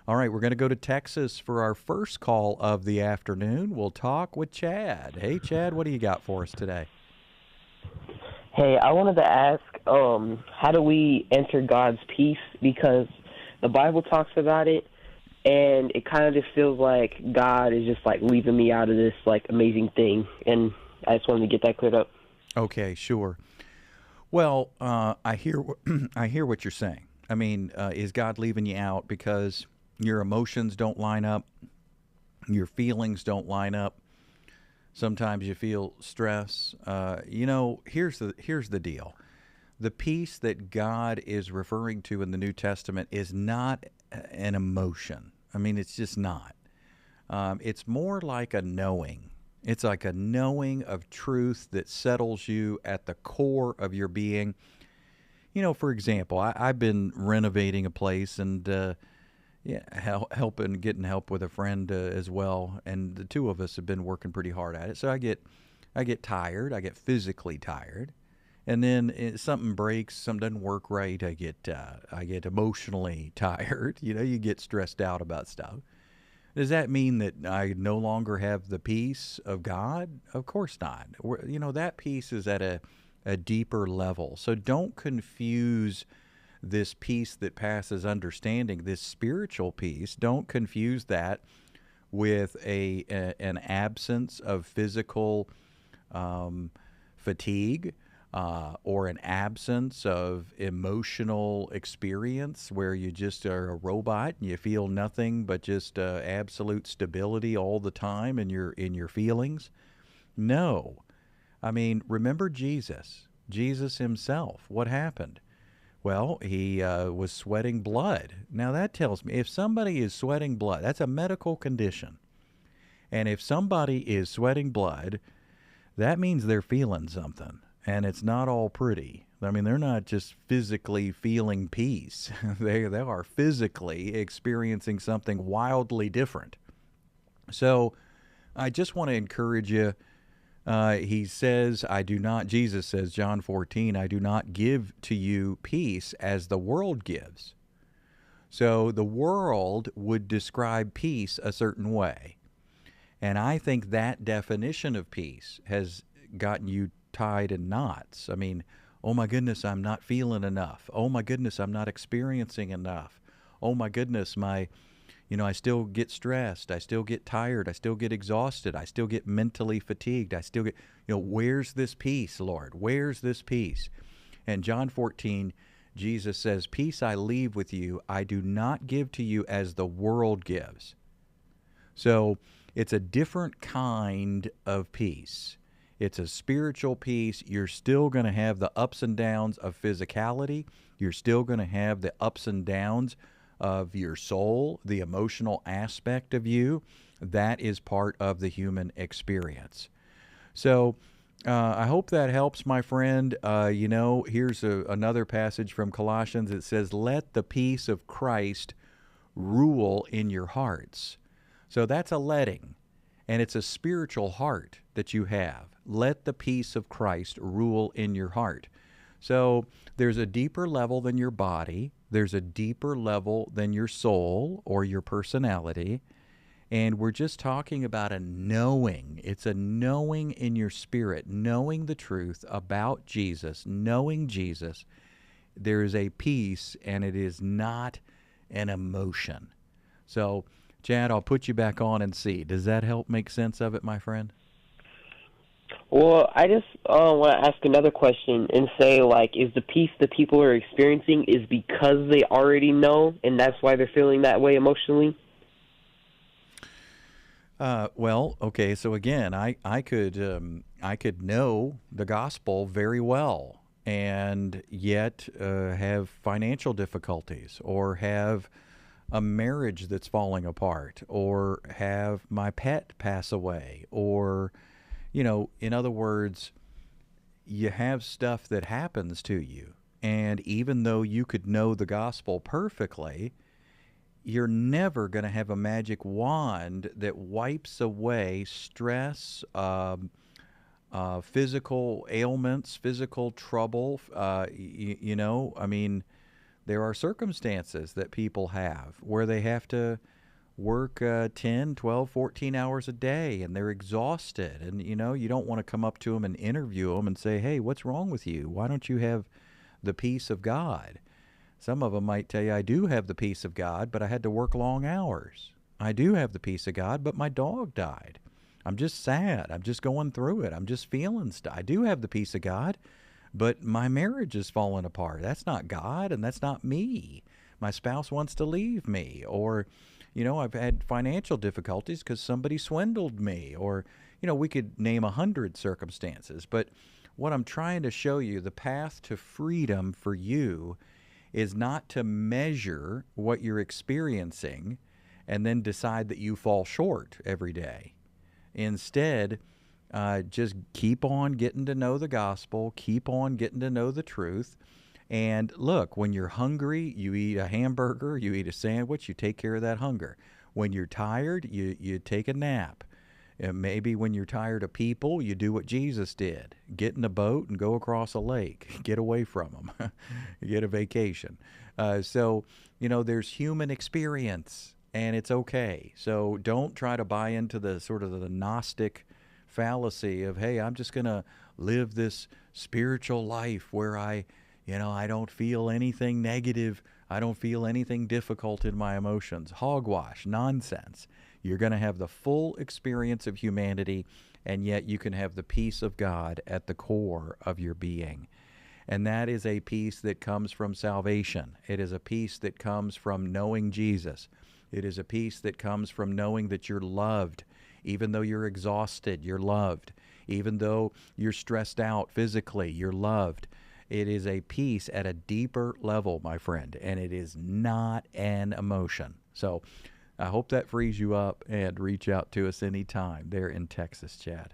All right, we're going to go to Texas for our first call of the afternoon. We'll talk with Chad. Hey, Chad, what do you got for us today? Hey, I wanted to ask, how do we enter God's peace? Because the Bible talks about it, and it kind of just feels like God is just like leaving me out of this like amazing thing, and I just wanted to get that cleared up. Okay, sure. Well, I hear I hear what you're saying. I mean, is God leaving you out because your emotions don't line up, your feelings don't line up? Sometimes you feel stress. Here's the deal. The peace that God is referring to in the New Testament is not an emotion. I mean, it's just not. It's more like a knowing. It's like a knowing of truth that settles you at the core of your being. For example, I've been renovating a place and yeah, getting help with a friend as well, and the two of us have been working pretty hard at it. So I get tired. I get physically tired, and then something breaks, something doesn't work right. I get emotionally tired. You get stressed out about stuff. Does that mean that I no longer have the peace of God? Of course not. That peace is at a deeper level. So don't confuse this peace that passes understanding, this spiritual peace. Don't confuse that with an absence of physical fatigue, or an absence of emotional experience where you just are a robot and you feel nothing but just absolute stability all the time in your feelings. No, I mean, remember Jesus. Jesus himself. What happened? Well, he was sweating blood. Now that tells me if somebody is sweating blood, that's a medical condition. And if somebody is sweating blood, that means they're feeling something. And it's not all pretty. I mean, they're not just physically feeling peace. They are physically experiencing something wildly different. So I just want to encourage you. He says, I do not, Jesus says, John 14, I do not give to you peace as the world gives. So the world would describe peace a certain way. And I think that definition of peace has gotten you tied in knots. I mean, oh my goodness, I'm not feeling enough. Oh my goodness, I'm not experiencing enough. Oh my goodness, I still get stressed. I still get tired. I still get exhausted. I still get mentally fatigued. I still get, where's this peace, Lord? Where's this peace? And John 14, Jesus says, peace I leave with you. I do not give to you as the world gives. So it's a different kind of peace. It's a spiritual peace. You're still going to have the ups and downs of physicality. You're still going to have the ups and downs of your soul, the emotional aspect of you. That is part of the human experience. So I hope that helps, my friend. Here's another passage from Colossians. It says, let the peace of Christ rule in your hearts. So that's a letting, and it's a spiritual heart that you have. Let the peace of Christ rule in your heart. So there's a deeper level than your body. There's a deeper level than your soul or your personality. And we're just talking about a knowing. It's a knowing in your spirit, knowing the truth about Jesus, knowing Jesus. There is a peace, and it is not an emotion. So, Chad, I'll put you back on and see. Does that help make sense of it, my friend? Well, I just want to ask another question and say, like, is the peace that people are experiencing is because they already know, and that's why they're feeling that way emotionally? Well, okay. So again, I could know the gospel very well, and yet have financial difficulties, or have a marriage that's falling apart, or have my pet pass away, or in other words, you have stuff that happens to you. And even though you could know the gospel perfectly, you're never going to have a magic wand that wipes away stress, physical ailments, physical trouble. I mean, There are circumstances that people have where they have to work 10, 12, 14 hours a day and they're exhausted. And, you don't want to come up to them and interview them and say, hey, what's wrong with you? Why don't you have the peace of God? Some of them might tell you, I do have the peace of God, but I had to work long hours. I do have the peace of God, but my dog died. I'm just sad. I'm just going through it. I'm just feeling stuff. I do have the peace of God, but my marriage is falling apart. That's not God, and that's not me. My spouse wants to leave me, or, I've had financial difficulties because somebody swindled me, or, we could name 100 circumstances. But what I'm trying to show you, the path to freedom for you is not to measure what you're experiencing and then decide that you fall short every day. Instead, just keep on getting to know the gospel, keep on getting to know the truth. And look, when you're hungry, you eat a hamburger, you eat a sandwich, you take care of that hunger. When you're tired, you take a nap. And maybe when you're tired of people, you do what Jesus did. Get in a boat and go across a lake. Get away from them. Get a vacation. There's human experience, and it's okay. So don't try to buy into the sort of the Gnostic fallacy of, hey, I'm just going to live this spiritual life where I don't feel anything negative. I don't feel anything difficult in my emotions. Hogwash, nonsense. You're going to have the full experience of humanity, and yet you can have the peace of God at the core of your being. And that is a peace that comes from salvation. It is a peace that comes from knowing Jesus. It is a peace that comes from knowing that you're loved. Even though you're exhausted, you're loved. Even though you're stressed out physically, you're loved. It is a peace at a deeper level, my friend, and it is not an emotion. So I hope that frees you up, and reach out to us anytime there in Texas, Chad.